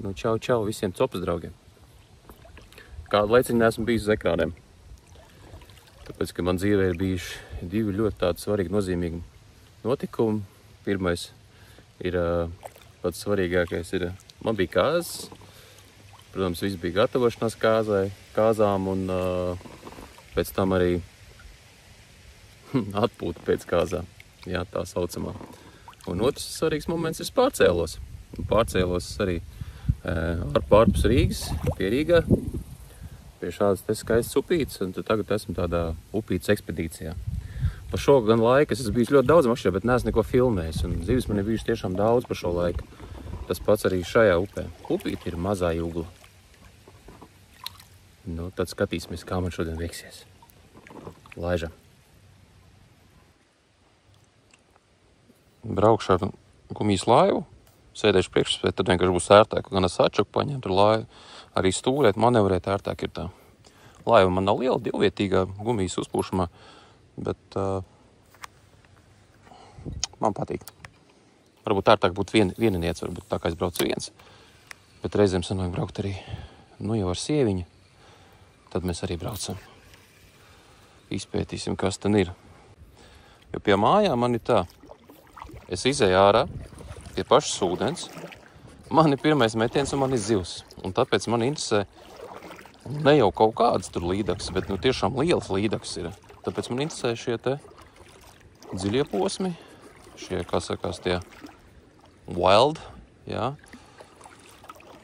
Nu, čau visiem copas draugiem. Kādu laiciņu neesmu bijis uz ekrāniem. Tāpēc, ka man dzīvē ir bijuši divi ļoti tādi svarīgi nozīmīgi notikumi. Pirmais ir pats svarīgākais ir, man bija kāzas. Protams, viss bija gatavošanās kāzām un pēc tam arī atpūta pēc kāzām. Jā, tā saucamā. Un otrs svarīgs moments ir pārcēlos. Pārcēlos arī ārpus Rīgas, pie Rīgā, pie šādas te skaistas upītes, un tagad esmu tādā upītes ekspedīcijā. Pa šo gan laiku es esmu bijis ļoti daudz makšķirā, bet neesmu neko filmējis, un zivis man ir bijuši tiešām daudz pa šo laiku. Tas pats arī šajā upē. Upīte ir mazā jūgla. Nu, tad skatīsimies, kā man šodien veiksies. Laižam. Braukšu ar gumijas laivu. Sēdēšu priekšspēju, tad vienkārši būs ērtāk. Gan es atšuku paņemt ar laivu, arī stūrēt, manevrēt ērtāk ir tā. Laiva man nav liela, divvietīgā gumijas uzpūšamā, bet man patīk. Varbūt ērtāk būtu vieniniec, varbūt tā kā es braucu viens. Bet reizēm sanāk braukt arī, nu jau ar sieviņu. Tad mēs arī braucam. Izpētīsim, kas ten ir. Jo pie mājām man ir tā. Es izēju ārā pie pašas ūdens. Man ir pirmais metiens un man ir zivs. Un tāpēc man interesē ne jau kaut kādas tur līdaks, bet nu tiešām lielas līdaks ir. Tāpēc man interesē šie te dziļie posmi. Šie, kā sakās, tie wild, jā.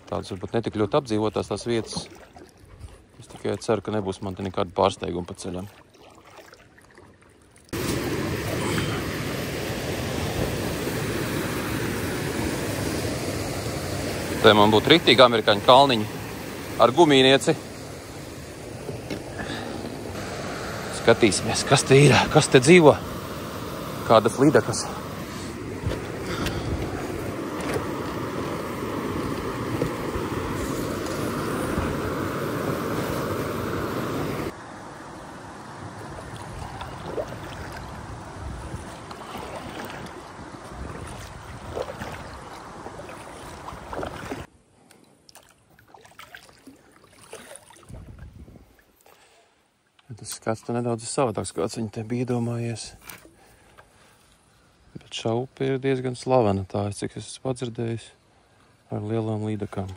Tādas varbūt netik ļoti apdzīvotās tās vietas. Es tikai ceru, ka nebūs man te nekāda pārsteiguma pa ceļam. Te man būtu riktīgi amerikāņu kalniņi ar gumīnieci. Skatīsimies, kas te ir, kas te dzīvo, kādas līdakas. Tas skats te nedaudz ir savādāks, kāds viņi te bija iedomājies. Bet šā upe ir diezgan slavena, tā es, cik es esmu padzirdējis, ar lielām līdakām.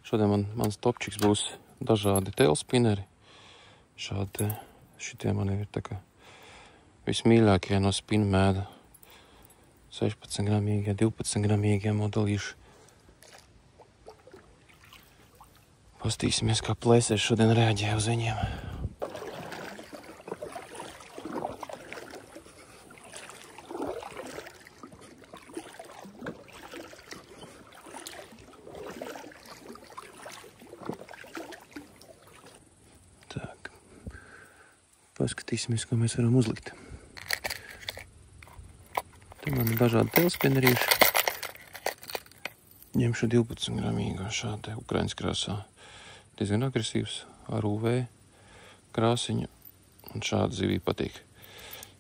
Šodien mans topčiks būs dažādi tailspineri. Šitie man ir tā kā vismīļākie no spinmēda. 16 gramīgie, 12 gramīgie modelīši. Pastīsimies, kā plēsēs šodien reaģē uz viņiem. Tak. Paskatīsimies, ko mēs varam uzlikt. Te man ir dažādi tailspinnerīši. Ņemšu 12 gramīgo šādi Ukrainas krāsā. Diezgan agresīvs, ar UV krāsiņu, un šāda zivī patīk.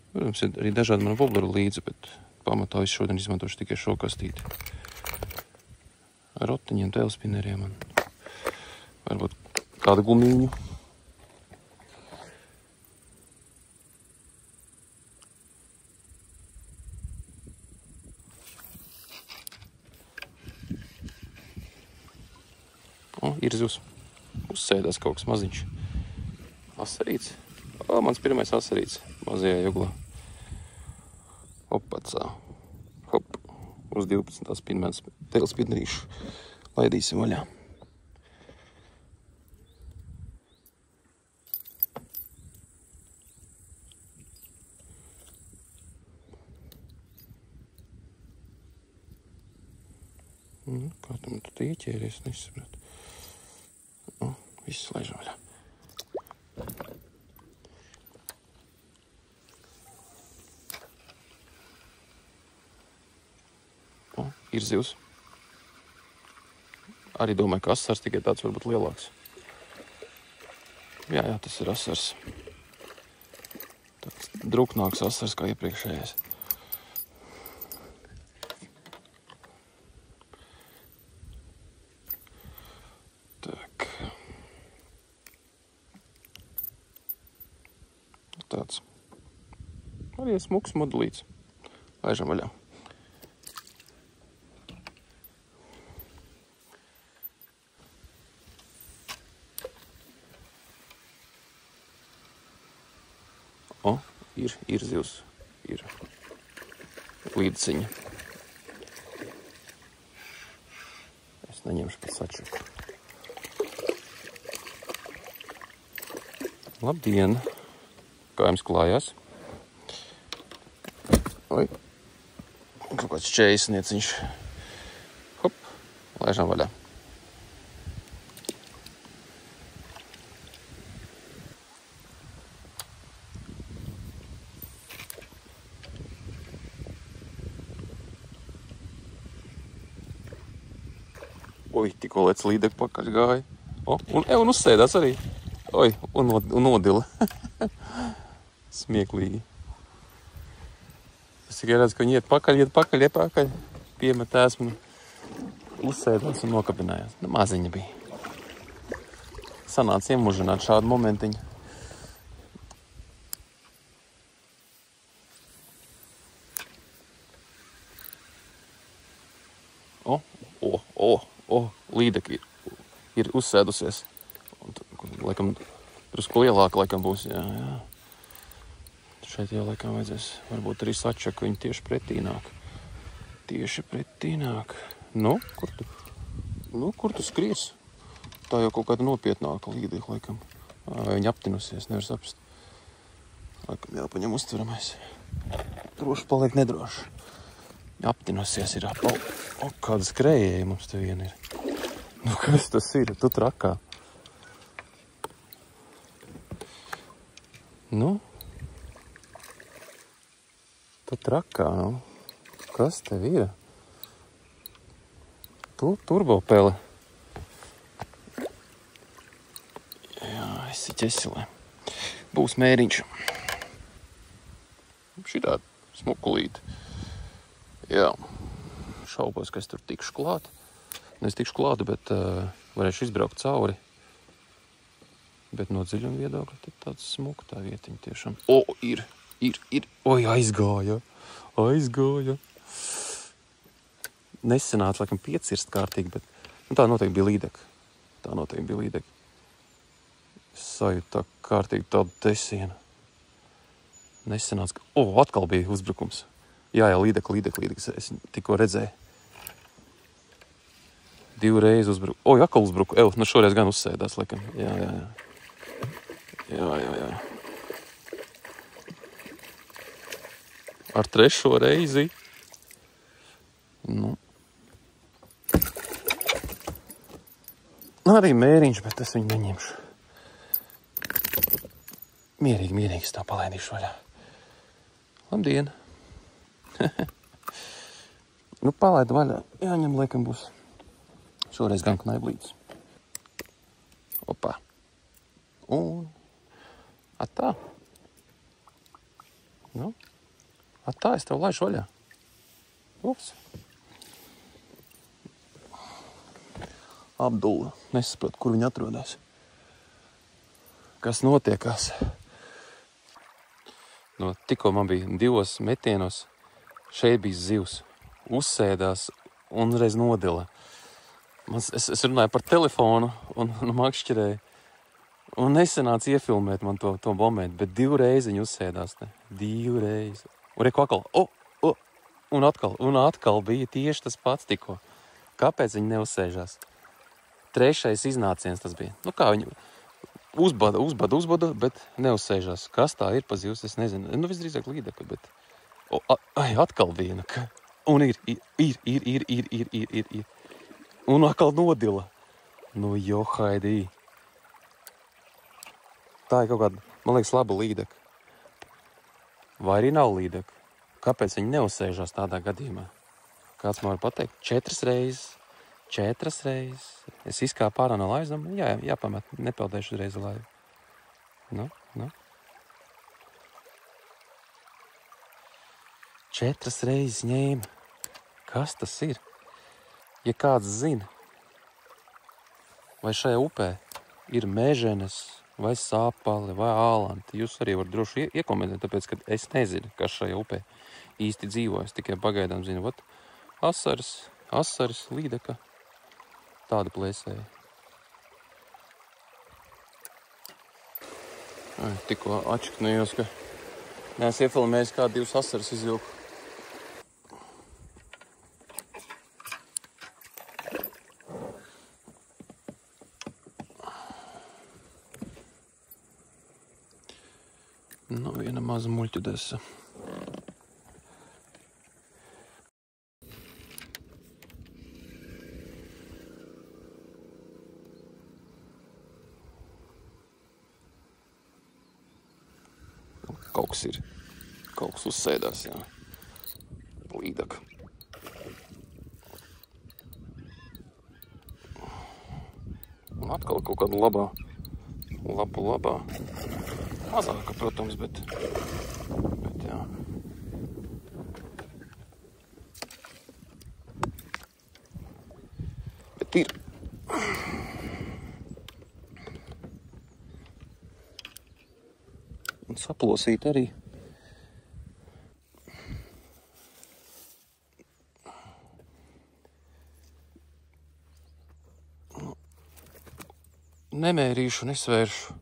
Protams, ir arī dažādi man wobleri līdzi, bet pamatā es šodien izmantošu tikai šo kastīti. Ar rotiņiem, tailspinneriem un varbūt kādu gumīņu. O, ir zivs. Uzsēdās kaut kas maziņš. Asarīts. O, mans pirmais asarīts mazajā juglā. Opacā. Hop. Uz 12. spinmēs tailspinnerīšu laidīsim vaļā. Kā tam tu ieķēries, nesapratu. Viss laižam vaļā. O, ir zivs. Arī domāju, ka asars tikai tāds varbūt lielāks. Jā, tas ir asars. Tāds druknāks asars kā iepriekšējais. tāds. Arī smuks modelīts. Laižam vaļā. O, ir zivs. Ir līdziņa. Es neņemšu pat sačaku. Labdien! Kā jums klājās? Oi! Kaut kāds čējasnieciņš. Hop! Laižam vaļā. Oi, tikko lēc līdek pakaļ gāja. O, un uzsēdās arī. Oi, un nodila. Smieklīgi. Es tikai redzu, ka viņi iet pakaļ. Piemetās un uzsēdās un nokabinājās. Nu, maziņa bija. Sanāca iemužināt šādu momentiņu. Līdeka ir uzsēdusies. Laikam, drusku lielāka laikam būs, jā. Šeit jau laikam vajadzēs varbūt arī sačaku, viņi tieši pretī nāk. Nu, kur tu skries? Tā jau kaut kāda nopietnāka līdeka, laikam. Viņa aptinusies, nevar saprast. Laikam jāpaņem uztveramais. Droši paliek nedroši. Aptinusies ir. Kāda skrējēja mums te viena ir. Nu, kas tas ir? Tu trakā. Nu? Tu trakā, nu? Kas tev ir? Turbopele. Jā, esi ķesilē. Būs mēriņš. Šitā smukulīte. Jā. Šaubos, ka es tur tikšu klāt. Es tikšu klātu, bet varēšu izbraukt cauri. Bet no dziļuma viedokļa tad tāds smuka tā vietiņa tiešām. O, ir. Oi, aizgāja. Nesenāca, laikam, piecirst kārtīgi, bet tā noteikti bija līdeka. Es sajūtu tā kārtīgi tādu tesienu. Nesenāca, ka... atkal bija uzbrukums. Jā, līdeka. Es tikko redzēju. 2 reizes uzbruku. Atkal uzbruku. Nu šoreiz gan uzsēdās, laikam. Jā. Ar 3. reizi. Nu. Arī mēriņš, bet es viņu neņemšu. Mierīgi tā palaidīšu vaļā. Labdien! Nu, palaidu vaļā. Jāņem, laikam, būs. Šoreiz gan knaiblītis. Opā. Un... Atā. Nu. Atā, es tev laišu vaļā. Ups. Abdulla. Nesaprot, kur viņa atrodas. Kas notiekās? No, tikko man bija 2 metienos. Šeit bija zivs. Uzsēdās un reiz nodila. Es runāju par telefonu un makšķerēju. Un nesenāca iefilmēt man to momentu, bet 2 reizes viņi uzsēdās. 2 reizes. Un reku atkal. Un atkal bija tieši tas pats tikko. Kāpēc viņi neuzsēžās? 3. iznāciens tas bija. Nu kā viņi uzbada, bet neuzsēžās. Kas tā ir pa zivs, es nezinu. Nu visdrīzāk līdeka, bet... atkal viena. Un ir. Un atkal nodila. Nu, johaidī. Tā ir kaut kāda, man liekas, laba līdeka. Vai arī nav līdeka? Kāpēc viņi neuzsēžās tādā gadījumā? Kāds man var pateikt? 4 reizes. Es izkāpu ārā no laivas, jāpamet, nepeldēšu uzreiz laivu. Nu. 4 reizes ņēma. Kas tas ir? Ja kāds zina, vai šajā upē ir meženes vai sāpali, vai ālanti. Jūs arī varat droši iekomentēt, tāpēc, ka es nezinu, kas šajā upē īsti dzīvo. Es tikai pagaidām zinu, vat, asaris, līdeka, tāda plēsēja. Tikko atšķiknējos, ka neesmu iefilmējis kā 2 asaras izvilku. Nu, viena maza muļķu desa. Kaut kas uzsēdās, jā. Līdaka. Un atkal kaut kāda labā. Mazāka, protams, bet jā. Bet ir. Un saplosīt arī. Nemērīšu, nesvēršu.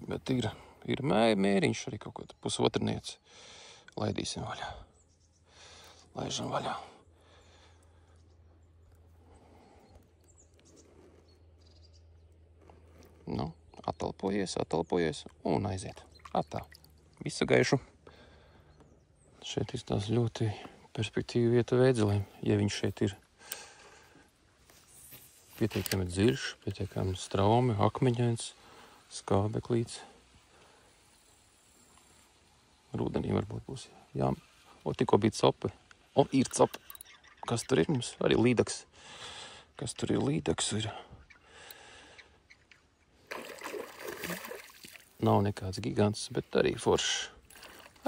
Bet ir mēriņš arī kaut kāda pusotrniece. Laidīsim vaļā. Laižam vaļā. Nu, atalpojies un aiziet. Atā. Visu gaišu. Šeit izstās ļoti perspektīva vieta vēdzelēm, ja viņš šeit ir. Pietiekami dziļš, pietiekami straumi, akmeņains, skābeklīts. Rūdenī varbūt būs. Jā, tikko bija cope. Ir cope. Kas tur ir mums? Arī līdaks. Kas tur ir līdaks? Nav nekāds gigants, bet arī foršs.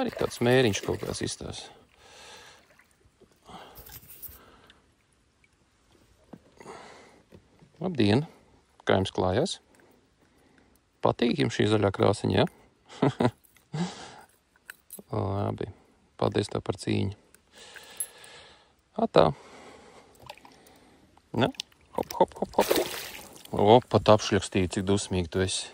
Arī tāds mēriņš kaut kāds izstās. Labdien! Kā jums klājās? Patīk jums šī zaļā krāsiņa, jā? Labi. Paldies tev par cīņu. Atā. Ne? Hop. Pat apšļakstīju, cik dusmīgi tu esi.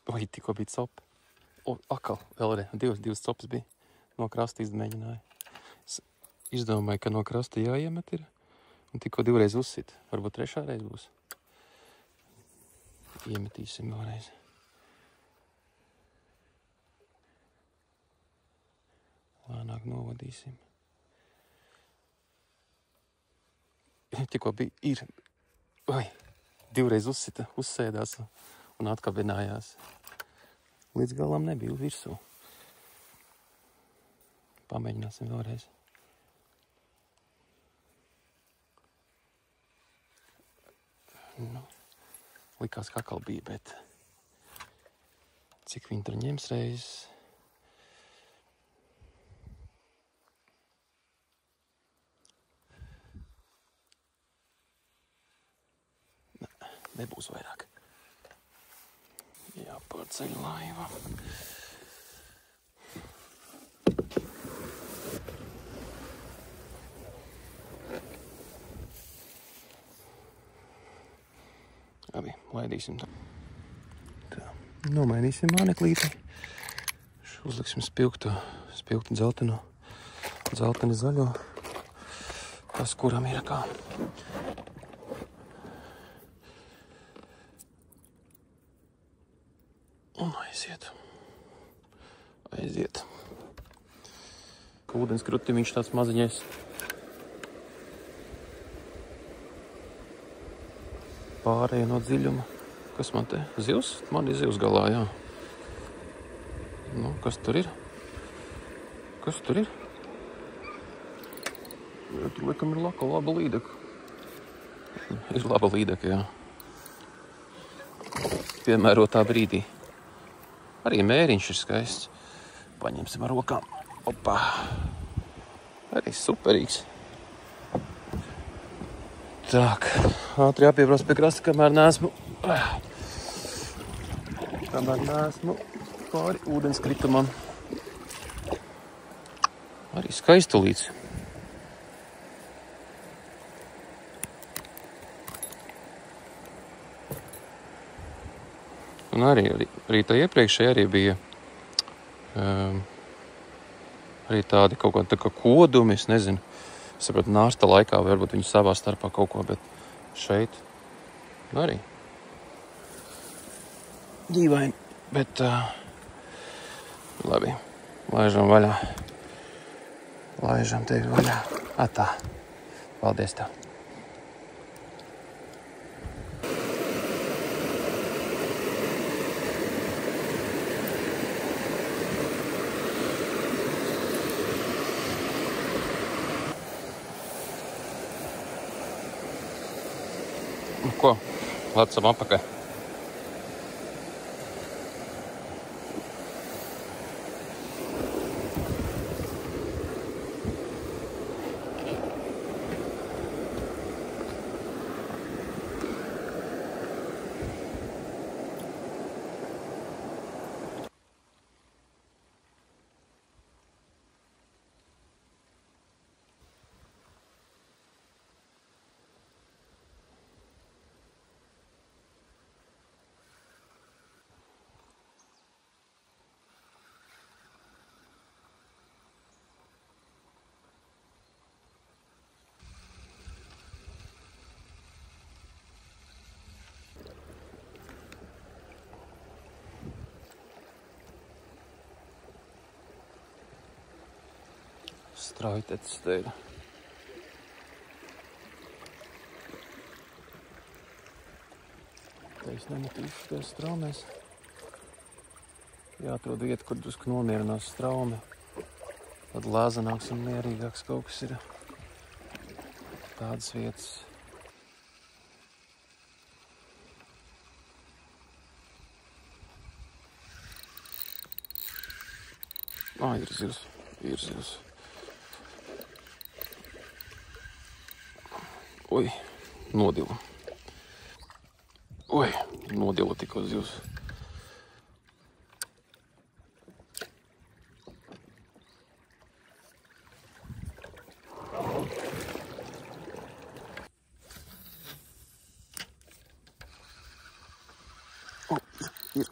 Vai tikko bija copa? Akal, vēlreiz, divas copas bija. No krasta izmēģināju. Es izdomāju, ka no krasta jāiemet ir. Un tikko 2 reiz uzsit. Varbūt 3. reiz būs. Iemetīsim vēlreiz. Lēnāk novadīsim. Tikko bija, Vai, 2 reiz uzsita, uzsēdās un atkabinājās. Līdz galam nebija virsū. Pamēģināsim vēlreiz. Nu, likās, ka atkal bija, bet cik viņi tur ņems reizes? Nebūs vairāk. Jāpārceļ laiva. Labi, laidīsim tā. Nomainīsim māneklīti. Uzliksim spilgtu dzelteno, dzelteni zaļo. Tas, kuram ir kā. Un aiziet. Ūdens krutiņš tāds maziņais. Pārēja no dziļuma. Kas man te? Zivs? Man ir zivs galā, jā. Nu, kas tur ir? Kas tur ir? Jā, tur likam ir laba līdeka. Ir laba līdeka, jā. Piemērotā brīdī. Arī mēriņš ir skaists. Paņemsim ar rokām. Opā. Arī superīgs. Tak, ātri jāpiebrauc pie krasta, kamēr neesmu pāri ūdenskritumam. Arī skaistulīts. Un arī tā iepriekšēji arī bija arī tādi kaut kādi tā kā kodumi, es nezinu. Es sapratu, nārsta laikā varbūt viņi savā starpā kaut ko, bet šeit arī dīvaini, bet labi, laižam vaļā. Laižam tevi vaļā. Atā. Paldies tev. Nu ko? Lecam apakaļ. Straujtecis te ir. Te es nemetīšu ties straumēs. Jāatrod vieta, kur drusku nomierinās straume. Tad lāzanāks un mierīgāks kaut kas ir. Tādas vietas. Ir zivs. Ir zivs. Oi, nodila. Oi, nodila tikko zivs. Ir.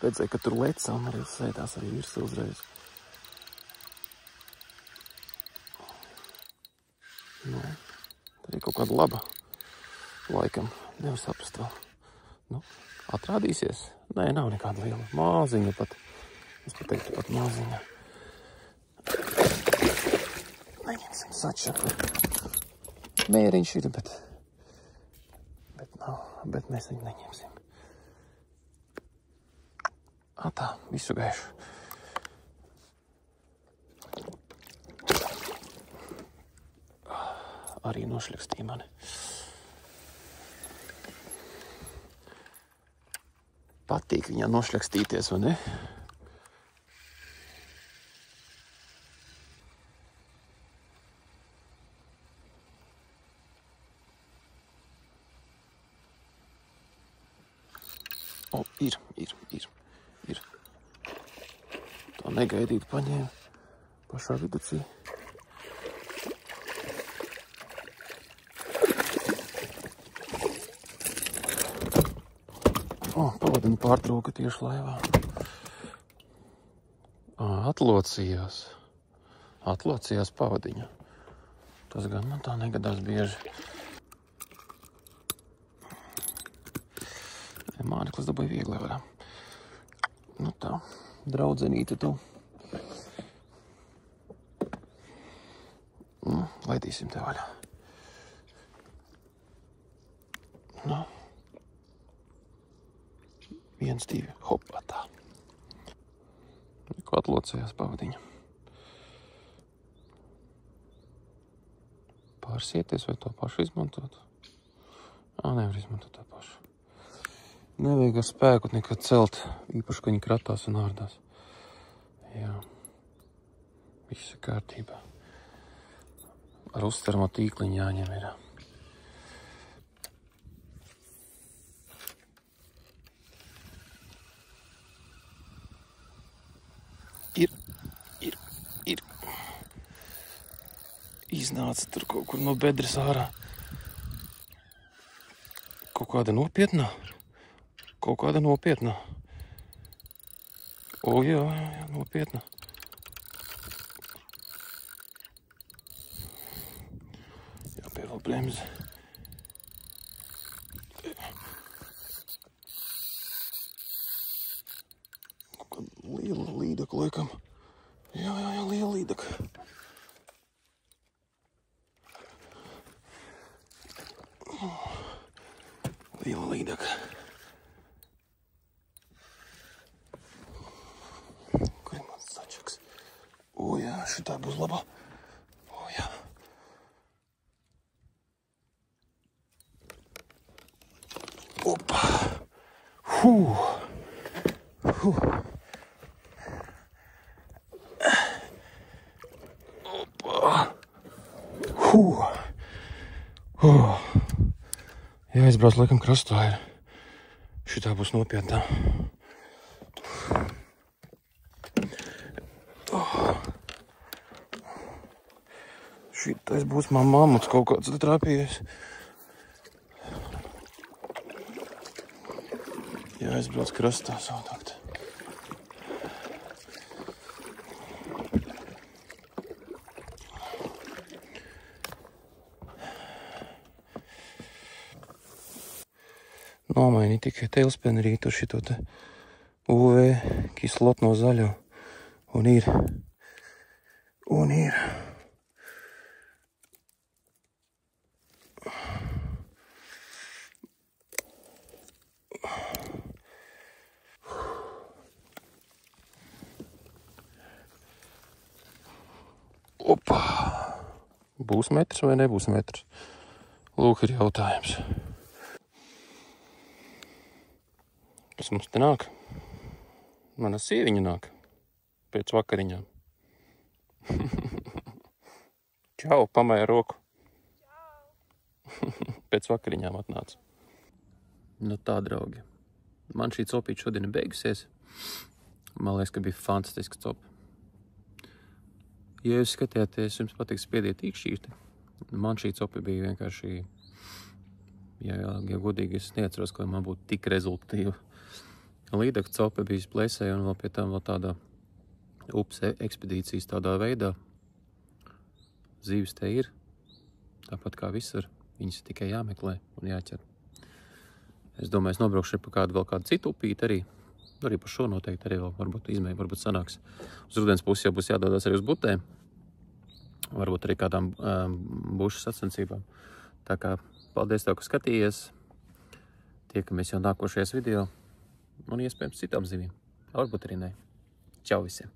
Redzēju, ka tur leca un arī sēdās arī virs uzreiz. Nu, tā ir kaut kāda laba. Laikam, nevar saprast vēl. Nu, atrādīsies? Nē, nav nekāda liela. Māziņa pat. Es pat teiktu pat māziņa. Neņemsim sačaku. Mēriņš ir, bet nav. Bet mēs viņu neņemsim. Tā, visu gaišu. Arī nošļakstīja mani. Patīk viņā nošļakstīties, vai ne? Ir. Tā negaidīt paņēma pašā viducī. Pavadiņu pārtrūka tieši laivā. Atlocījās pavadiņu. Tas gan man tā negadās bieži. Māneklis dabūja viegli varā. Nu tā, draudzenīte tu. Laidīsim te vaļā. Nu. 1, 2, hopā tā. Ko atlocējās pavadiņa. Pārsieties vai to pašu izmantot? Nevar izmantot to pašu. Nevajag ar spēku nekad celt, īpaši, ka viņi kratās un ārdās. Jā. Viss ir kārtībā. Ar uztveramo tīkliņu jāņem ir. Ir. Iznāca tur kaut kur no bedres ārā. Kaut kāda nopietnā. O, jā, nopietna. Jāpievēl bremzi. Kaut kāda liela līdaka, laikam. Jā, liela līdaka. Liela līdaka. Kur ir mans sačaks? O, jā, šitā būs labā. O, jā. Opa. Opa. Jāizbrauc laikam krastā ir. Šitā būs nopietnā. Šitais būs man mamuts kaut kāds trāpījies. Jāizbrauc krastā savādāk. Nomaini tikai tailspannerītu šito te UV kislotno zaļo. Un ir. Opa! Būs metrs vai nebūs metrs? Lūk, ir jautājums. Kas mums te nāk? Mana sieviņa nāk. Pēc vakariņām. Čau, pamēja roku. Pēc vakariņām atnāca. Nu tā, draugi. Man šī copīte šodien ir beigusies. Man liekas, ka bija fantastiska copa. Ja jūs skatījāties, jums patiks spiediet īkšķīti. Man šī copa bija vienkārši, ja godīgi, es neatceros, ka man būtu tik rezultatīva. Līdaka copa bija plēsē un vēl pie tam vēl tādā upes ekspedīcijas tādā veidā. Zīves te ir, tāpat kā visur, viņas tikai jāmeklē un jāķer. Es domāju, es nobraukšu pa vēl kādu citu upīti arī. Arī par šo noteikti arī vēl varbūt izmēju, varbūt sanāks. Uz rudens pusi jau būs jādodās arī uz butēm. Varbūt arī kādām bušu sacensībām. Tā kā paldies tev, ka skatījies. Tiekamies jau nākošajās video. Un iespējams citām zivīm. Varbūt arī ne. Čau visiem!